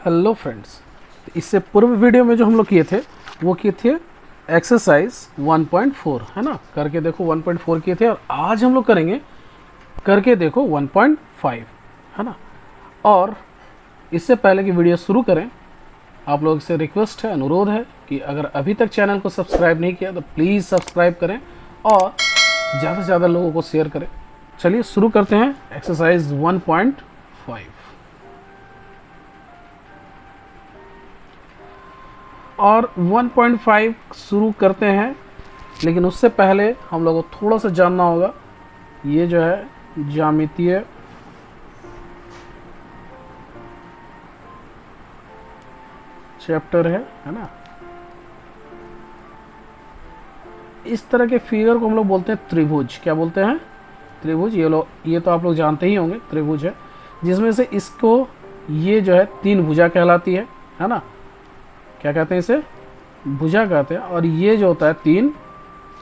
Hello friends, इससे पूर्व video में जो हम लोग किए थे वो किए थे एक्सरसाइज 1.4, है ना। करके देखो 1.4 किए थे और आज हम लोग करेंगे करके देखो 1.5, है ना। और इससे पहले कि वीडियो शुरू करें, आप लोगों से रिक्वेस्ट है, अनुरोध है कि अगर अभी तक चैनल को सब्सक्राइब नहीं किया तो प्लीज़ सब्सक्राइब करें और ज़्यादा से ज़्यादा लोगों को शेयर करें। चलिए शुरू करते हैं एक्सरसाइज 1.5। और 1.5 शुरू करते हैं, लेकिन उससे पहले हम लोगों को थोड़ा सा जानना होगा। ये जो है ज्यामितीय चैप्टर है ना। इस तरह के फिगर को हम लोग बोलते हैं त्रिभुज। क्या बोलते हैं? त्रिभुज। ये तो आप लोग जानते ही होंगे, त्रिभुज है जिसमें से इसको ये जो है तीन भुजा कहलाती है ना। क्या कहते हैं इसे? भुजा कहते हैं। और ये जो होता है तीन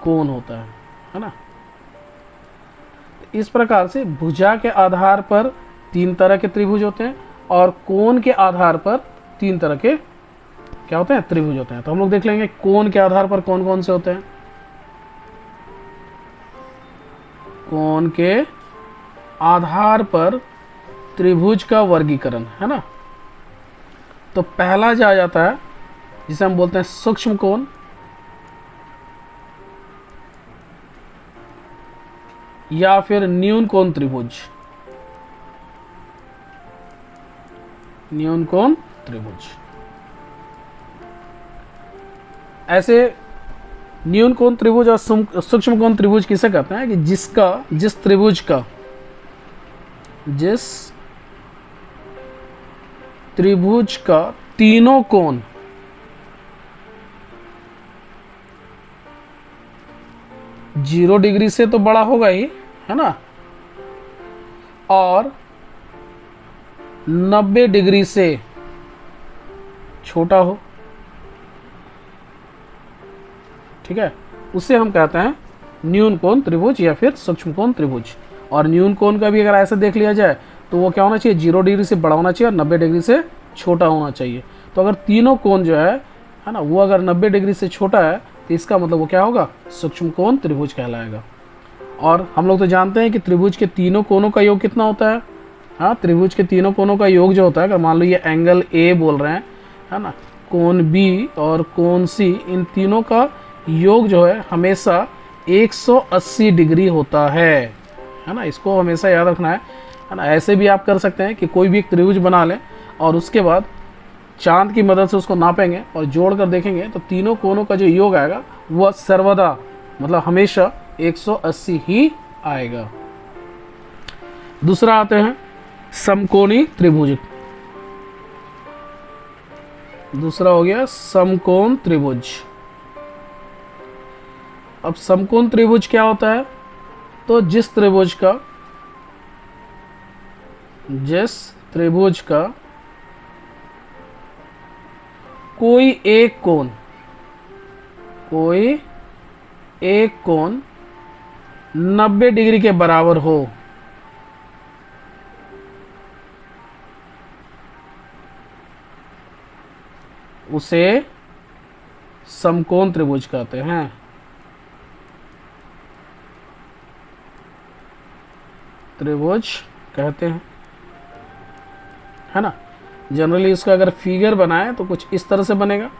कोण होता है ना। इस प्रकार से भुजा के आधार पर तीन तरह के त्रिभुज होते हैं और कोण के आधार पर तीन तरह के क्या होते हैं? त्रिभुज होते हैं। तो हम लोग देख लेंगे कोण के आधार पर कौन कौन से होते हैं। कोण के आधार पर त्रिभुज का वर्गीकरण, है ना। तो पहला जो आ जाता है जिसे हम बोलते हैं सूक्ष्म कोण, या फिर न्यून कोण त्रिभुज। न्यून कोण त्रिभुज। ऐसे न्यून कोण त्रिभुज और सूक्ष्म कोण त्रिभुज किसे कहते हैं? कि जिस त्रिभुज का तीनों कोण 0 डिग्री से तो बड़ा होगा ही, है ना, और 90 डिग्री से छोटा हो, ठीक है, उसे हम कहते हैं न्यून कोण त्रिभुज या फिर सूक्ष्म कोण त्रिभुज। और न्यून कोण का भी अगर ऐसे देख लिया जाए तो वो क्या होना चाहिए? 0 डिग्री से बड़ा होना चाहिए और 90 डिग्री से छोटा होना चाहिए। तो अगर तीनों कोण जो है ना, वो अगर 90 डिग्री से छोटा है तो इसका मतलब वो क्या होगा? सूक्ष्म कोण त्रिभुज कहलाएगा। और हम लोग तो जानते हैं कि त्रिभुज के तीनों कोणों का योग कितना होता है। हाँ, त्रिभुज के तीनों कोणों का योग जो होता है, अगर मान लो ये एंगल ए बोल रहे हैं, है ना, कोण बी और कोण सी, इन तीनों का योग जो है हमेशा 180 डिग्री होता है ना। इसको हमेशा याद रखना है ना। ऐसे भी आप कर सकते हैं कि कोई भी एक त्रिभुज बना लें और उसके बाद चांद की मदद से उसको नापेंगे और जोड़ कर देखेंगे तो तीनों कोणों का जो योग आएगा वह सर्वदा, मतलब हमेशा 180 ही आएगा। दूसरा आते हैं समकोणी त्रिभुज। दूसरा हो गया समकोण त्रिभुज। अब समकोण त्रिभुज क्या होता है? तो जिस त्रिभुज का कोई एक कोण 90 डिग्री के बराबर हो, उसे समकोण त्रिभुज कहते हैं। त्रिभुज कहते हैं, है ना। जनरली इसका अगर फिगर बनाए तो कुछ इस तरह से बनेगा,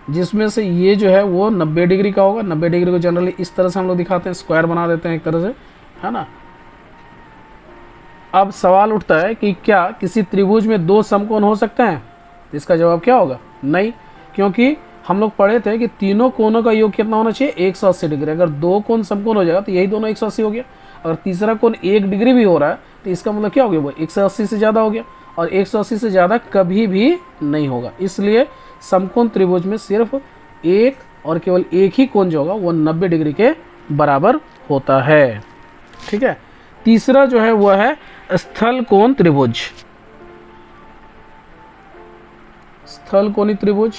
जिसमें से ये जो है वो 90 डिग्री का होगा। 90 डिग्री को जनरली इस तरह से हम लोग दिखाते हैं, स्क्वायर बना देते हैं एक तरह से, है ना। अब सवाल उठता है कि क्या किसी त्रिभुज में दो समकोण हो सकते हैं? तो इसका जवाब क्या होगा? नहीं, क्योंकि हम लोग पढ़े थे कि तीनों कोणों का योग कितना होना चाहिए? 180 डिग्री। अगर दो कोण समकोण हो जाएगा तो यही दोनों 180 हो गया। अगर तीसरा कोण 1 डिग्री भी हो रहा है तो इसका मतलब क्या हो गया? वो 180 से ज़्यादा हो गया, और 180 से ज़्यादा कभी भी नहीं होगा। इसलिए समकोण त्रिभुज में सिर्फ एक और केवल एक ही कोण जो होगा वो 90 डिग्री के बराबर होता है, ठीक है। तीसरा जो है वह है स्थल कोण त्रिभुज। स्थल कोणी त्रिभुज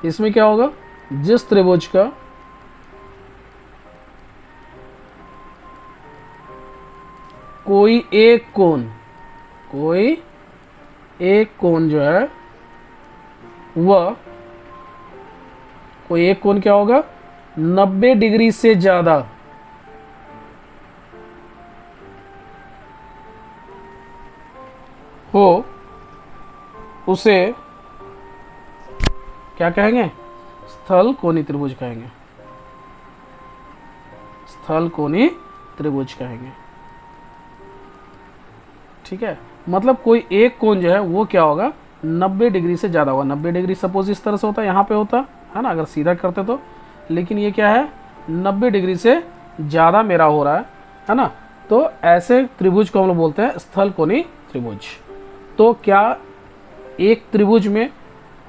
इसमें क्या होगा? जिस त्रिभुज का कोई एक कोण, कोई एक कोण जो है वह, कोई एक कोण क्या होगा, 90 डिग्री से ज्यादा हो, उसे क्या कहेंगे, स्थल कोणीय त्रिभुज कहेंगे, स्थल कोणीय त्रिभुज कहेंगे। ठीक है, मतलब कोई एक कोण जो है वो क्या होगा, 90 डिग्री से ज़्यादा होगा। 90 डिग्री सपोज इस तरह से होता है, यहाँ पे होता है ना अगर सीधा करते तो, लेकिन ये क्या है, 90 डिग्री से ज़्यादा मेरा हो रहा है ना। तो ऐसे त्रिभुज को हम लोग बोलते हैं स्थल कोणीय त्रिभुज। तो क्या एक त्रिभुज में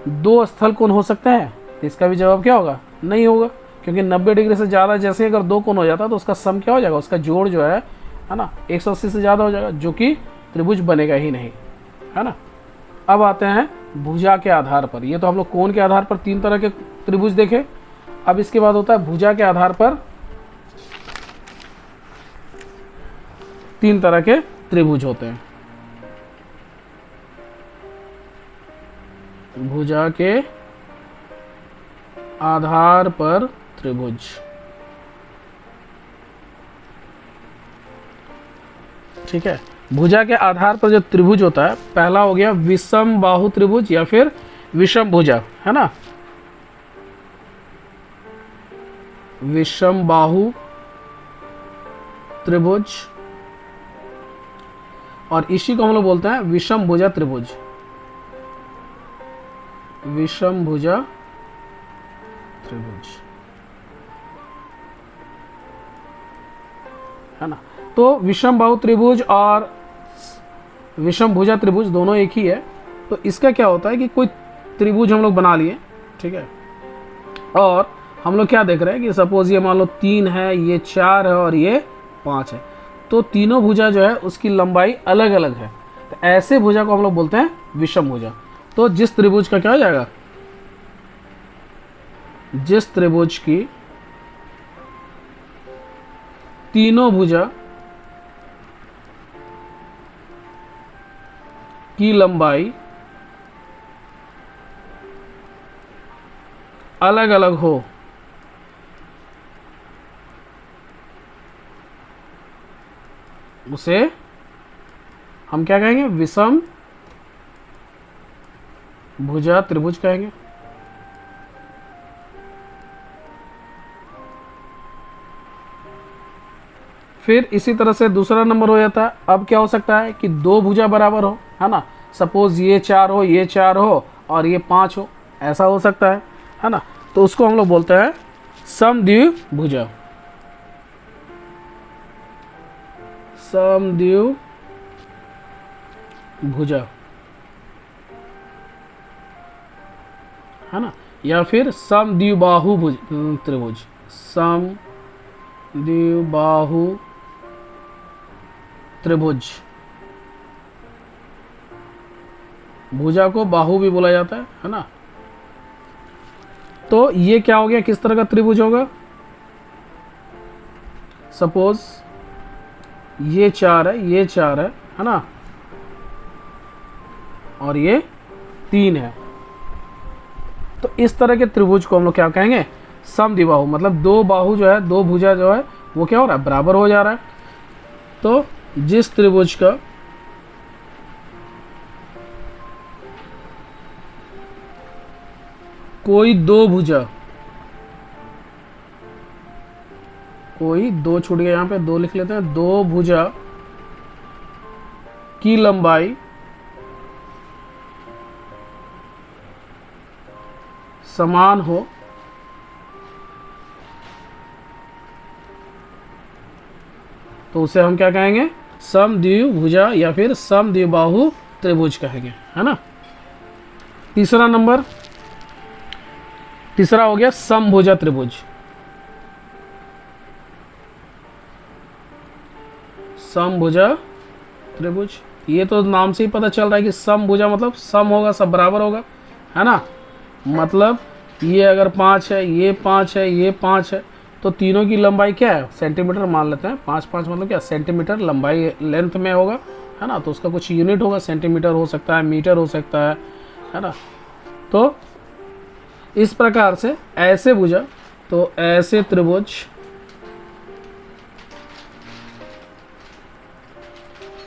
दो स्थल कोण हो सकते हैं? इसका भी जवाब क्या होगा, नहीं होगा, क्योंकि 90 डिग्री से ज़्यादा जैसे अगर दो कोण हो जाता तो उसका सम क्या हो जाएगा, उसका जोड़ जो है ना 180 से ज़्यादा हो जाएगा, जो कि त्रिभुज बनेगा ही नहीं, है ना। अब आते हैं भुजा के आधार पर। ये तो हम लोग कोण के आधार पर 3 तरह के त्रिभुज देखे। अब इसके बाद होता है भुजा के आधार पर 3 तरह के त्रिभुज होते हैं। भुजा के आधार पर त्रिभुज, ठीक है। भुजा के आधार पर जो त्रिभुज होता है, पहला हो गया विषम बाहु त्रिभुज या फिर विषम भुजा, है ना, विषम बाहु त्रिभुज, और इसी को हम लोग बोलते हैं विषम भुजा त्रिभुज, विषम भुजा त्रिभुज, है ना। तो विषम बाहु त्रिभुज और विषम भुजा त्रिभुज दोनों एक ही है। तो इसका क्या होता है कि कोई त्रिभुज हम लोग बना लिए, ठीक है, और हम लोग क्या देख रहे हैं कि सपोज ये मान लो 3 है, ये 4 है और ये 5 है, तो तीनों भुजा जो है उसकी लंबाई अलग अलग है। तो ऐसे भुजा को हम लोग बोलते हैं विषम भुजा। तो जिस त्रिभुज का क्या हो जाएगा, जिस त्रिभुज की तीनों भुजा की लंबाई अलग अलग हो, उसे हम क्या कहेंगे, विषम भुजा त्रिभुज कहेंगे। फिर इसी तरह से दूसरा नंबर हो जाता है। अब क्या हो सकता है कि दो भुजा बराबर हो, है ना, सपोज ये 4 हो, ये 4 हो और ये 5 हो, ऐसा हो सकता है ना। तो उसको हम लोग बोलते हैं समद्विभुजा, समद्विभुजा, है ना, या फिर समद्विबाहु त्रिभुज, समद्विबाहु त्रिभुज। भुजा को बाहु भी बोला जाता है ना। तो ये क्या हो गया, किस तरह का त्रिभुज होगा, सपोज ये 4 है, ये 4 है ना, और ये 3 है। तो इस तरह के त्रिभुज को हम लोग क्या कहेंगे, समद्विबाहु, मतलब दो बाहु जो है, दो भुजा जो है वो क्या हो रहा है, बराबर हो जा रहा है। तो जिस त्रिभुज का कोई दो भुजा, कोई दो छूट गया, यहां पे दो लिख लेते हैं, दो भुजा की लंबाई समान हो, तो उसे हम क्या कहेंगे, समद्विभुजा या फिर समद्विबाहु त्रिभुज कहेंगे, है ना। तीसरा नंबर, तीसरा हो गया समभुजा त्रिभुज। समभुजा त्रिभुज, ये तो नाम से ही पता चल रहा है कि समभुजा मतलब सम होगा, सब बराबर होगा, है ना। मतलब ये अगर 5 है, ये 5 है, ये 5 है, तो तीनों की लंबाई क्या है, सेंटीमीटर मान लेते हैं, 5 5 मतलब क्या, सेंटीमीटर लंबाई लेंथ में होगा, है ना। तो उसका कुछ यूनिट होगा, सेंटीमीटर हो सकता है, मीटर हो सकता है ना। तो इस प्रकार से ऐसे भुजा, तो ऐसे त्रिभुज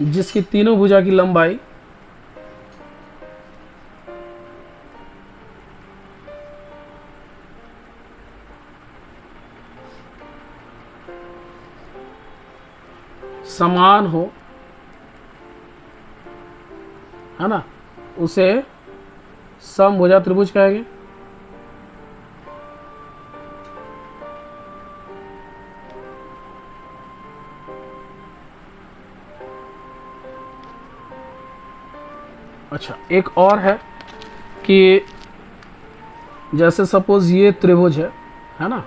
जिसकी तीनों भुजा की लंबाई समान हो, है ना, उसे समभुजा त्रिभुज कहेंगे। अच्छा, एक और है कि जैसे सपोज ये त्रिभुज है ना,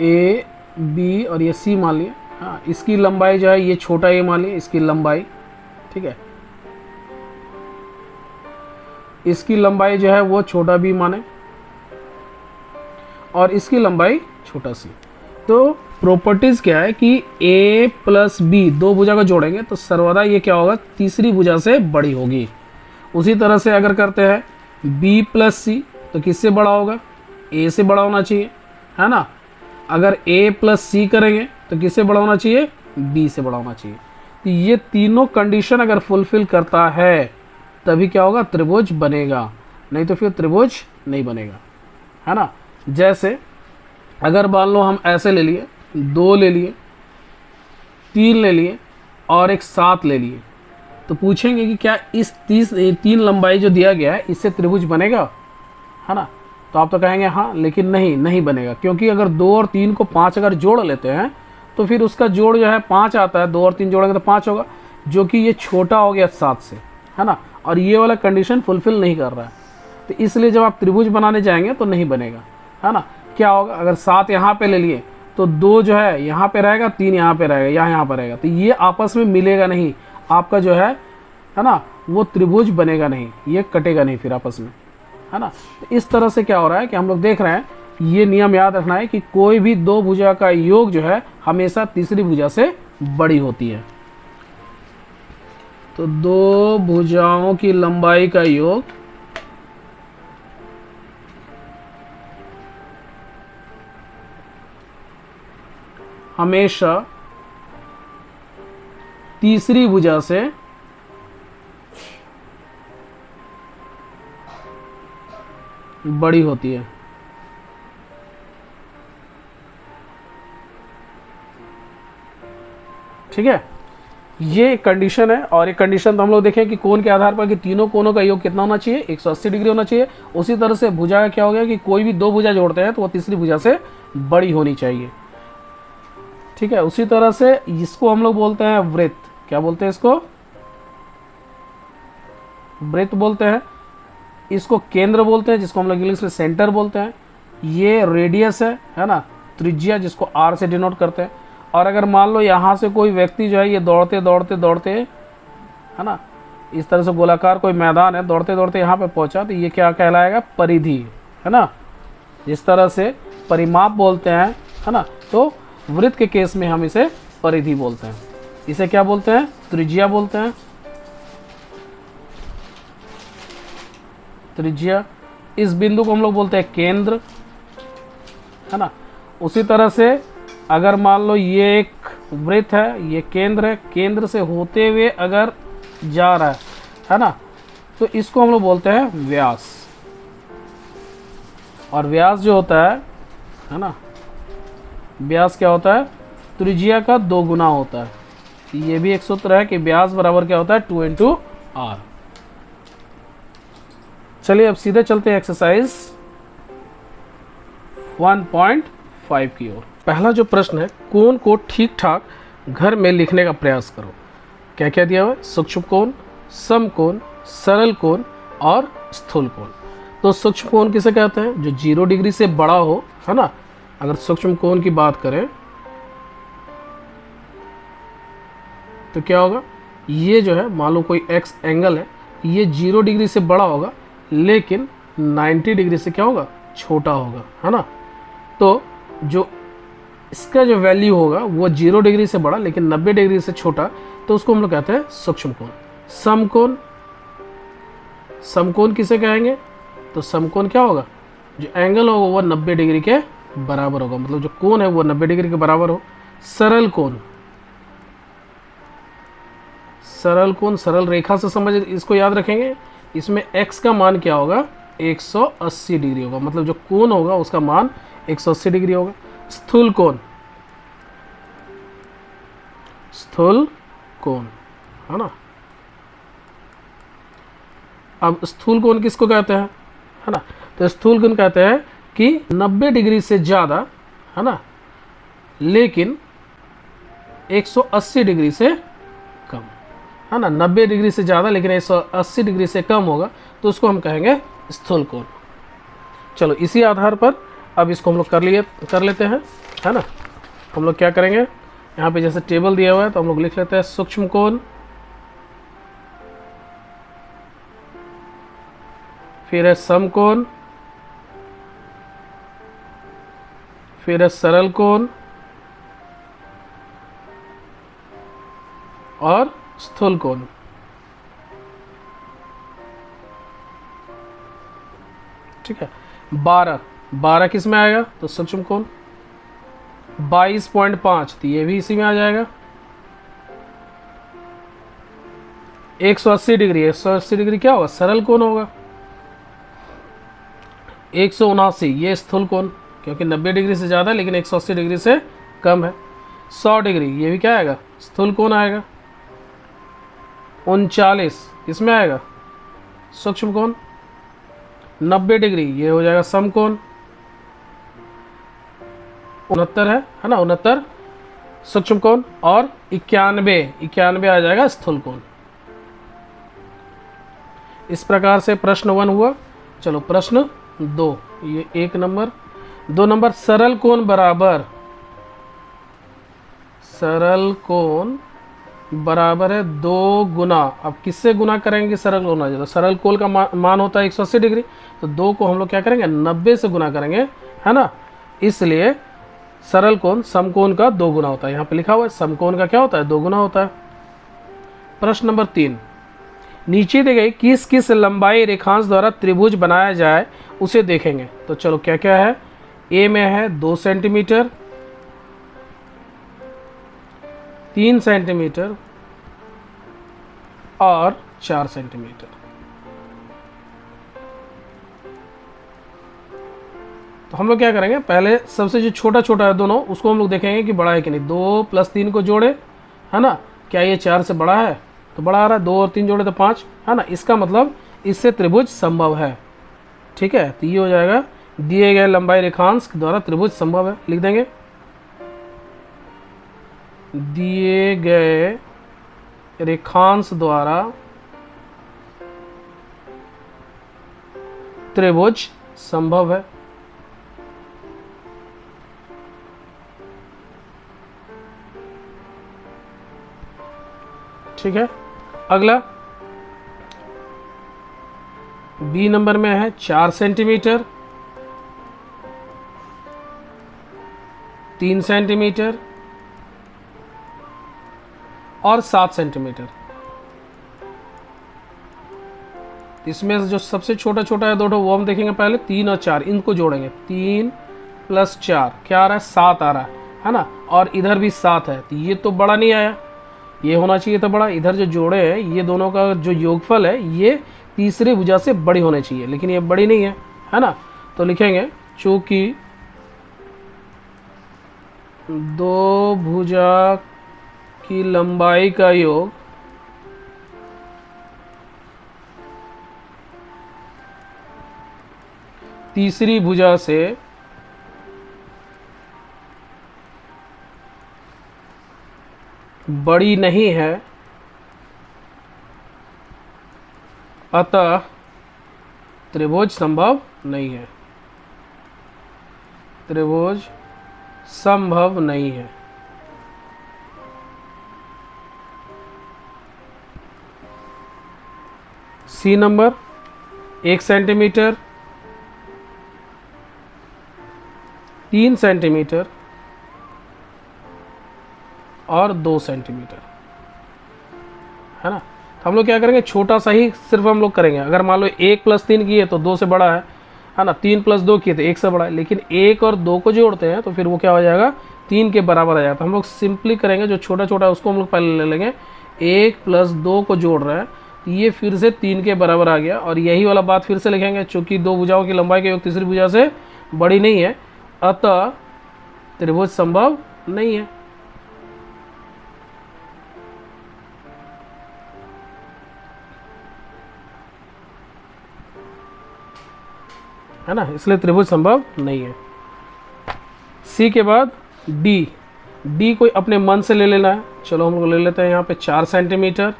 ए बी और ये सी मान लिया। हाँ, इसकी लंबाई जो है ये छोटा ए मान लिया, इसकी लंबाई, ठीक है, इसकी लंबाई जो है वो छोटा बी माने और इसकी लंबाई छोटा सी। तो प्रॉपर्टीज क्या है कि a प्लस बी, दो भुजा को जोड़ेंगे तो सर्वदा ये क्या होगा, तीसरी भुजा से बड़ी होगी। उसी तरह से अगर करते हैं b प्लस सी, तो किससे बड़ा होगा, a से बड़ा होना चाहिए, है ना। अगर a प्लस सी करेंगे तो किससे बड़ा होना चाहिए, b से बड़ा होना चाहिए। तो ये तीनों कंडीशन अगर फुलफिल करता है तभी क्या होगा, त्रिभुज बनेगा, नहीं तो फिर त्रिभुज नहीं बनेगा, है ना। जैसे अगर मान लो हम ऐसे ले लिए, 2 ले लिए, 3 ले लिए और एक 7 ले लिए, तो पूछेंगे कि क्या इस 3 लंबाई जो दिया गया है इससे त्रिभुज बनेगा, है ना। तो आप तो कहेंगे हाँ, लेकिन नहीं बनेगा, क्योंकि अगर 2 और 3 को 5 अगर जोड़ लेते हैं तो फिर उसका जोड़ जो है 5 आता है, 2 और 3 जोड़ेंगे तो 5 होगा, जो कि ये छोटा हो गया 7 से, है ना। और ये वाला कंडीशन फुलफिल नहीं कर रहा है, तो इसलिए जब आप त्रिभुज बनाने जाएंगे तो नहीं बनेगा, है ना। क्या होगा, अगर 7 यहाँ पे ले लिए तो 2 जो है यहाँ पे रहेगा, 3 यहाँ पे रहेगा, यहाँ पे रहेगा, तो ये आपस में मिलेगा नहीं, आपका जो है ना, वो त्रिभुज बनेगा नहीं, ये कटेगा नहीं फिर आपस में, है ना। तो इस तरह से क्या हो रहा है कि हम लोग देख रहे हैं, ये नियम याद रखना है कि कोई भी दो भुजा का योग जो है हमेशा तीसरी भुजा से बड़ी होती है। तो दो भुजाओं की लंबाई का योग हमेशा तीसरी भुजा से बड़ी होती है। ठीक है, ये कंडीशन है। और एक कंडीशन तो हम लोग देखें कि कोण के आधार पर कि तीनों कोणों का योग कितना होना चाहिए, 180 डिग्री होना चाहिए। उसी तरह से भुजा का क्या हो गया कि कोई भी दो भुजा जोड़ते हैं तो वो तीसरी भुजा से बड़ी होनी चाहिए। ठीक है, उसी तरह से इसको हम लोग बोलते हैं वृत्त। क्या बोलते हैं इसको? वृत्त बोलते हैं। इसको केंद्र बोलते हैं, जिसको हम लोग इंग्लिश में सेंटर बोलते हैं। ये रेडियस है ना, त्रिज्या, जिसको आर से डिनोट करते हैं। और अगर मान लो यहाँ से कोई व्यक्ति जो है ये दौड़ते दौड़ते दौड़ते, है ना, इस तरह से गोलाकार कोई मैदान है, दौड़ते दौड़ते यहाँ पे पहुँचा, तो ये क्या कहलाएगा? परिधि, है ना। जिस तरह से परिमाप बोलते हैं, है ना, तो वृत्त के केस में हम इसे परिधि बोलते हैं। इसे क्या बोलते हैं? त्रिज्या बोलते हैं। त्रिज्या। इस बिंदु को हम लोग बोलते हैं केंद्र, है ना। उसी तरह से अगर मान लो ये एक वृत्त है, ये केंद्र है, केंद्र से होते हुए अगर जा रहा है ना, तो इसको हम लोग बोलते हैं व्यास। और व्यास जो होता है ना, व्यास क्या होता है? त्रिज्या का 2 गुना होता है। ये भी एक सूत्र है कि व्यास बराबर क्या होता है? 2 इंटू आर। चलिए अब सीधे चलते हैं एक्सरसाइज 1.5 की ओर। पहला जो प्रश्न है, कोण को ठीक ठाक घर में लिखने का प्रयास करो। क्या क्या दिया हुआ है? सूक्ष्म कोण, समकोण, सरल कोण और स्थूल कोण। तो सूक्ष्म कोण किसे कहते हैं? जो 0 डिग्री से बड़ा हो, है ना। अगर सूक्ष्म कोण की बात करें तो क्या होगा? ये जो है, मान लो कोई एक्स एंगल है, ये 0 डिग्री से बड़ा होगा लेकिन 90 डिग्री से क्या होगा? छोटा होगा, है ना। तो जो इसका जो वैल्यू होगा वो 0 डिग्री से बड़ा लेकिन 90 डिग्री से छोटा, तो उसको हम लोग कहते हैं सूक्ष्म कोण। समकोण, समकोण किसे कहेंगे? तो समकोण क्या होगा? जो एंगल होगा वो 90 डिग्री के बराबर होगा, मतलब जो कोण है वो 90 डिग्री के बराबर हो। सरल कोण, सरल कोण सरल रेखा से समझ, इसको याद रखेंगे। इसमें x का मान क्या होगा? 180 डिग्री होगा, मतलब जो कोण होगा उसका मान 180 डिग्री होगा। स्थूल कोण, स्थूल कोण है ना। अब स्थूल कोण किसको कहते हैं, है ना? तो स्थूल कोण कहते हैं कि 90 डिग्री से ज़्यादा, है ना, लेकिन 180 डिग्री से कम, है ना। 90 डिग्री से ज़्यादा लेकिन 180 डिग्री से कम होगा तो उसको हम कहेंगे स्थूल कोण। चलो इसी आधार पर अब इसको हम लोग कर लेते हैं, है ना। हम लोग क्या करेंगे, यहाँ पे जैसे टेबल दिया हुआ है तो हम लोग लिख लेते हैं सूक्ष्म कोण, फिर है समकोण, फिर है सरल कोण और स्थूल कोण। ठीक है। 12 किस में आएगा? तो सूक्ष्म कोण। 22.5 तो ये भी इसी में आ जाएगा। 180 डिग्री, 180 डिग्री क्या होगा? सरल कोण होगा। 179 ये स्थूल कोण, क्योंकि 90 डिग्री से ज़्यादा लेकिन 180 डिग्री से कम है। 100 डिग्री ये भी क्या आएगा? स्थूल कोण आएगा। 39 किसमें आएगा? सूक्ष्म कोण। 90 डिग्री ये हो जाएगा समकोण। 69 है ना, 69 सूक्ष्म कोण। और 91 आ जाएगा स्थूल कोण। इस प्रकार से प्रश्न 1 हुआ। चलो प्रश्न 2, ये 1 नंबर। 2 नंबर, सरल कोण बराबर, सरल कोण बराबर है 2 गुना। अब किससे गुना करेंगे? सरल कोण आ जाएगा। सरल कोण का मान होता है 180 डिग्री, तो 2 को हम लोग क्या करेंगे? 90 से गुना करेंगे, है ना। इसलिए सरल कोण समकोण का 2 गुना होता है। यहाँ पे लिखा हुआ है समकोण का क्या होता है? 2 गुना होता है। प्रश्न नंबर 3, नीचे दी गई किस किस लंबाई रेखांश द्वारा त्रिभुज बनाया जाए उसे देखेंगे। तो चलो क्या क्या है। ए में है 2 सेंटीमीटर, 3 सेंटीमीटर और 4 सेंटीमीटर। तो हम लोग क्या करेंगे, पहले सबसे जो छोटा छोटा है दोनों उसको हम लोग देखेंगे कि बड़ा है कि नहीं। 2 + 3 को जोड़े, है ना, क्या ये 4 से बड़ा है? तो बड़ा आ रहा है। 2 और 3 जोड़े तो 5, है ना। इसका मतलब इससे त्रिभुज संभव है। ठीक है, तो ये हो जाएगा दिए गए लंबाई रेखांश द्वारा त्रिभुज संभव है। लिख देंगे दिए गए रेखांश द्वारा त्रिभुज संभव है। ठीक है। अगला बी नंबर में है 4 सेंटीमीटर, 3 सेंटीमीटर और 7 सेंटीमीटर। इसमें जो सबसे छोटा छोटा है दोनों वो हम देखेंगे पहले। 3 और 4 इनको जोड़ेंगे। 3 + 4 क्या आ रहा है? 7 आ रहा है ना। और इधर भी 7 है, तो ये तो बड़ा नहीं आया, ये होना चाहिए था बड़ा। इधर जो जोड़े हैं ये दोनों का जो योगफल है ये तीसरी भुजा से बड़ी होनी चाहिए, लेकिन ये बड़ी नहीं है ना। तो लिखेंगे चूंकि 2 भुजा की लंबाई का योग तीसरी भुजा से बड़ी नहीं है, अतः त्रिभुज संभव नहीं है। त्रिभुज संभव नहीं है। सी नंबर 1 सेंटीमीटर, 3 सेंटीमीटर और 2 सेंटीमीटर, है ना। तो हम लोग क्या करेंगे, छोटा सा ही सिर्फ हम लोग करेंगे। अगर मान लो 1 + 3 किए तो 2 से बड़ा है ना। 3 + 2 किए तो 1 से बड़ा है। लेकिन 1 और 2 को जोड़ते हैं तो फिर वो क्या हो जाएगा, 3 के बराबर आ जाएगा। तो हम लोग सिंपली करेंगे, जो छोटा छोटा है उसको हम लोग पहले ले लेंगे। 1 + 2 को जोड़ रहे हैं तो ये फिर से 3 के बराबर आ गया। और यही वाला बात फिर से लिखेंगे, चूंकि दो भुजाओं की लंबाई का योग तीसरी भुजा से बड़ी नहीं है, अतः त्रिभुज संभव नहीं है ना, इसलिए त्रिभुज संभव नहीं है। सी के बाद डी। डी कोई अपने मन से ले लेना है। चलो हम लोग ले लेते हैं यहाँ पे 4 सेंटीमीटर,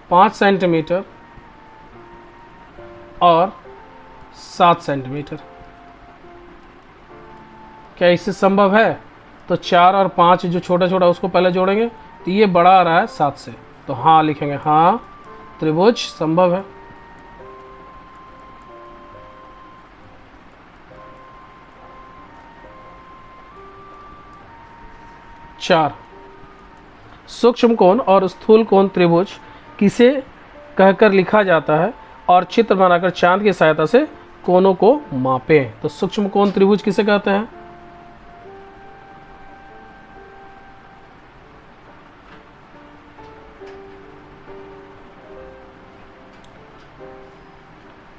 5 सेंटीमीटर और 7 सेंटीमीटर। क्या इससे संभव है? तो 4 और 5 जो छोटा छोटा उसको पहले जोड़ेंगे तो ये बड़ा आ रहा है 7 से, तो हाँ लिखेंगे, हाँ त्रिभुज संभव है। चार, सूक्ष्म कोण और स्थूल कोण त्रिभुज किसे कहकर लिखा जाता है और चित्र बनाकर चांद की सहायता से कोणों को मापें। तो सूक्ष्म कोण त्रिभुज किसे कहते हैं?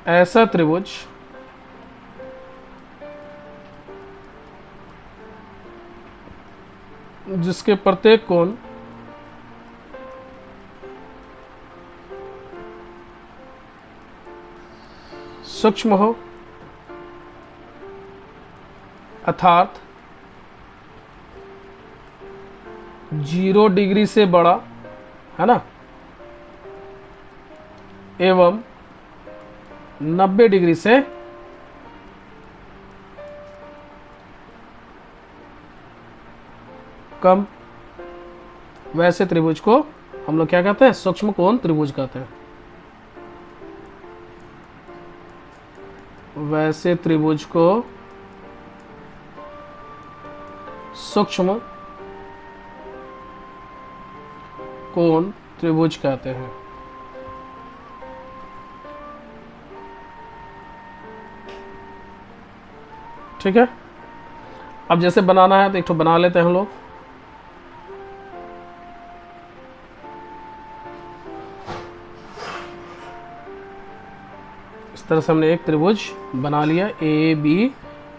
ऐसा त्रिभुज जिसके प्रत्येक कोण सूक्ष्म हो, अर्थात 0 डिग्री से बड़ा, है ना, एवं 90 डिग्री से कम, वैसे त्रिभुज को हम लोग क्या कहते हैं? सूक्ष्म कोण त्रिभुज कहते हैं। वैसे त्रिभुज को सूक्ष्म कोण त्रिभुज कहते हैं। ठीक है, अब जैसे बनाना है तो एक तो बना लेते हैं हम लोग। इस तरह से हमने एक त्रिभुज बना लिया, ए बी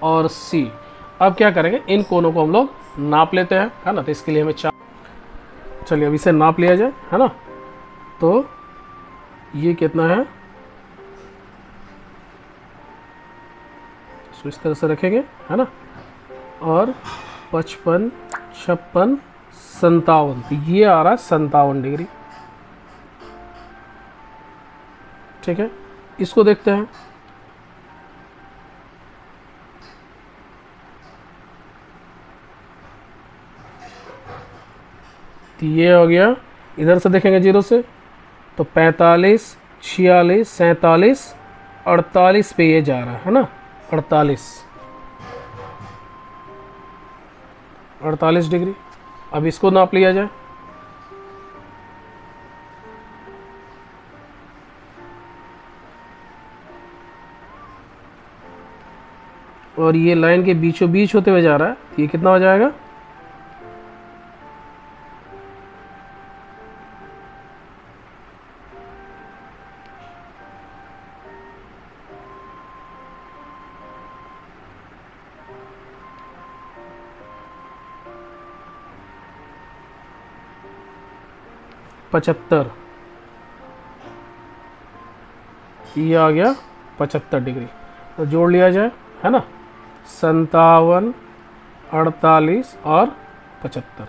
और सी। अब क्या करेंगे, इन कोणों को हम लोग नाप लेते हैं, है ना। तो इसके लिए हमें चलिए अब इसे नाप लिया जाए, है ना। तो ये कितना है, इसको इस तरह से रखेंगे, है ना। और 55, 56, 57, तो ये आ रहा है 57 डिग्री। ठीक है, इसको देखते हैं। तो ये हो गया, इधर से देखेंगे 0 से तो 45, 46, 47, 48 पे ये जा रहा है ना, 48 डिग्री। अब इसको नाप लिया जाए। और ये लाइन के बीचों बीच होते हुए जा रहा है, ये कितना हो जाएगा? पचहत्तर, ये आ गया 75 डिग्री। तो जोड़ लिया जाए, है ना, 57, 48 और 75।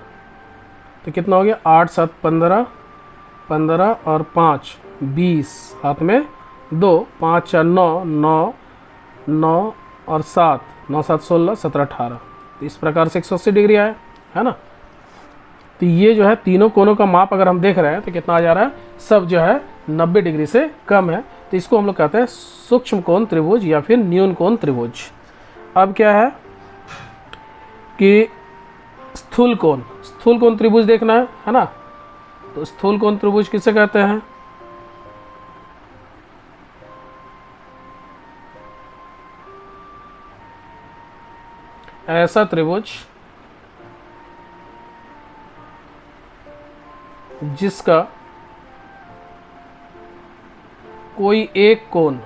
तो कितना हो गया? 8, 7, 15, 15 और 5, 20, हाथ में 2, 5, 4, 9, 9, 9 और 7, 9, 7, 16, 17, 18। तो इस प्रकार से 180 डिग्री आया, है ना। तो ये जो है तीनों कोनों का माप अगर हम देख रहे हैं तो कितना आ जा रहा है? सब जो है 90 डिग्री से कम है। तो इसको हम लोग कहते हैं सूक्ष्म कोण त्रिभुज या फिर न्यून कोण त्रिभुज। अब क्या है कि स्थूल कोण त्रिभुज देखना है ना। तो स्थूल कोण त्रिभुज किसे कहते हैं? ऐसा त्रिभुज जिसका कोई एक कोण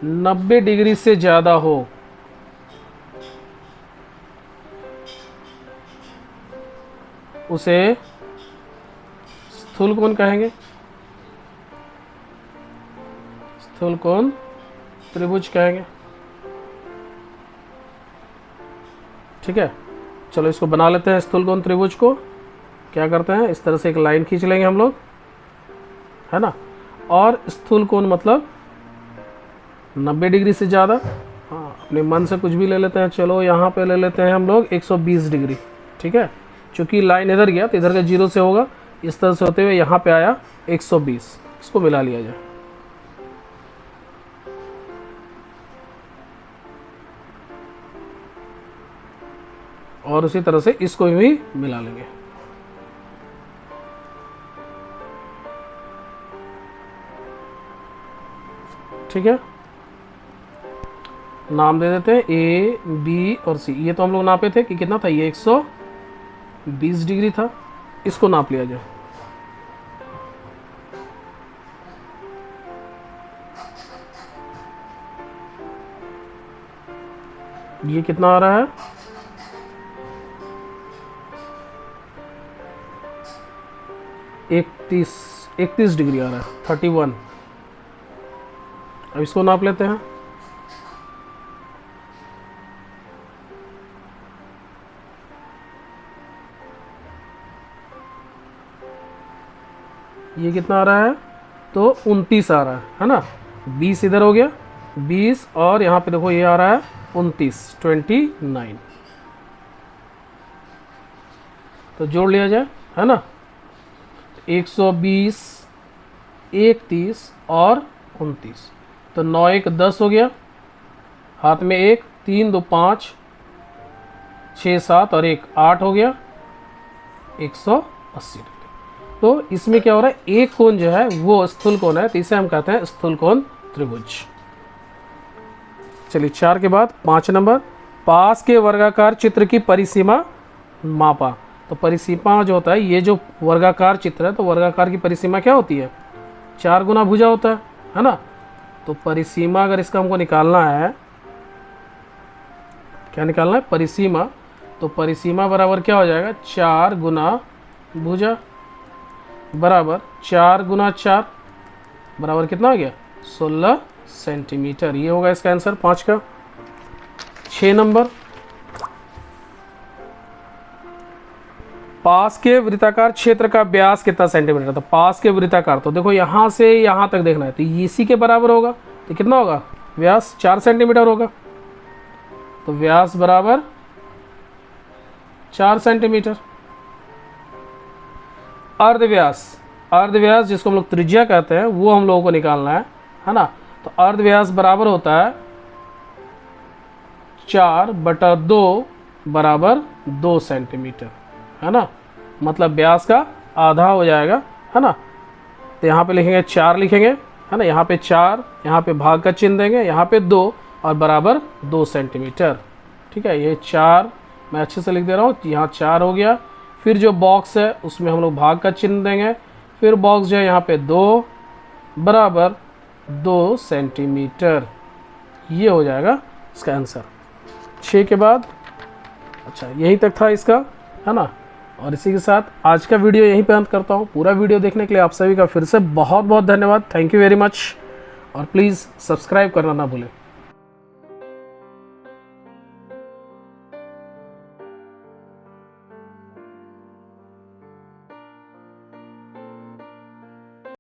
90 डिग्री से ज्यादा हो, उसे स्थूल कोण कहेंगे, स्थूल कोण त्रिभुज कहेंगे। ठीक है, चलो इसको बना लेते हैं। स्थूल कोण त्रिभुज को क्या करते हैं, इस तरह से एक लाइन खींच लेंगे हम लोग, है ना। और स्थूल कोण मतलब 90 डिग्री से ज़्यादा। हाँ, अपने मन से कुछ भी ले लेते हैं। चलो यहाँ पे ले लेते हैं हम लोग 120 डिग्री। ठीक है, चूँकि लाइन इधर गया तो इधर का 0 से होगा, इस तरह से होते हुए यहाँ पे आया 120। इसको मिला लिया जाए। और उसी तरह से इसको भी मिला लेंगे। ठीक है, नाम दे देते हैं ए, बी और सी। ये तो हम लोग नापे थे कि कितना था, ये 120 डिग्री था। इसको नाप लिया जाए। ये कितना आ रहा है, 31 डिग्री आ रहा है, 31। अब इसको नाप लेते हैं। ये कितना आ रहा है, तो 29 आ रहा है ना। 20 इधर हो गया, 20 और यहाँ पे देखो ये आ रहा है 29। तो जोड़ लिया जाए, है ना। 120, 31 और 29, तो 9 1 10 हो गया। हाथ में 1, 3 2 5, 6 7 और 1 8 हो गया, 180 डिग्री। तो इसमें क्या हो रहा है, एक कोण जो है वो स्थूल कोण है, तो इसे हम कहते हैं स्थूल कोण त्रिभुज। चलिए 4 के बाद 5 नंबर, पास के वर्गाकार चित्र की परिसीमा मापा। तो परिसीमा जो होता है, ये जो वर्गाकार चित्र है, तो वर्गाकार की परिसीमा क्या होती है, 4 गुना भुजा होता है ना। तो परिसीमा अगर इसका हमको निकालना है, क्या निकालना है, परिसीमा। तो परिसीमा बराबर क्या हो जाएगा, 4 गुना भुजा बराबर 4 गुना 4 बराबर कितना हो गया, 16 सेंटीमीटर। ये होगा इसका आंसर 5 का। 6 नंबर, पास के वृत्ताकार क्षेत्र का व्यास कितना सेंटीमीटर। तो पास के वृत्ताकार, तो देखो यहाँ से यहाँ तक देखना है, तो इसी के बराबर होगा। तो कितना होगा, व्यास 4 सेंटीमीटर होगा। तो व्यास बराबर 4 सेंटीमीटर। अर्धव्यास जिसको हम लोग त्रिज्या कहते हैं, वो हम लोगों को निकालना है ना। तो अर्धव्यास बराबर होता है 4/2 बराबर 2 सेंटीमीटर, है ना। मतलब व्यास का आधा हो जाएगा, है ना। तो यहाँ पे लिखेंगे 4 लिखेंगे, है ना। यहाँ पे 4, यहाँ पे भाग का चिन्ह देंगे, यहाँ पे 2 और बराबर 2 सेंटीमीटर। ठीक है, ये 4 मैं अच्छे से लिख दे रहा हूँ। यहाँ 4 हो गया, फिर जो बॉक्स है उसमें हम लोग भाग का चिन्ह देंगे, फिर बॉक्स जो है यहाँ पे 2 बराबर 2 सेंटीमीटर। ये हो जाएगा इसका आंसर। 6 के बाद, अच्छा यही तक था इसका, है ना। और इसी के साथ आज का वीडियो यहीं पे अंत करता हूँ। पूरा वीडियो देखने के लिए आप सभी का फिर से बहुत बहुत धन्यवाद। Thank you very much. और प्लीज़ सब्सक्राइब करना ना भूलें।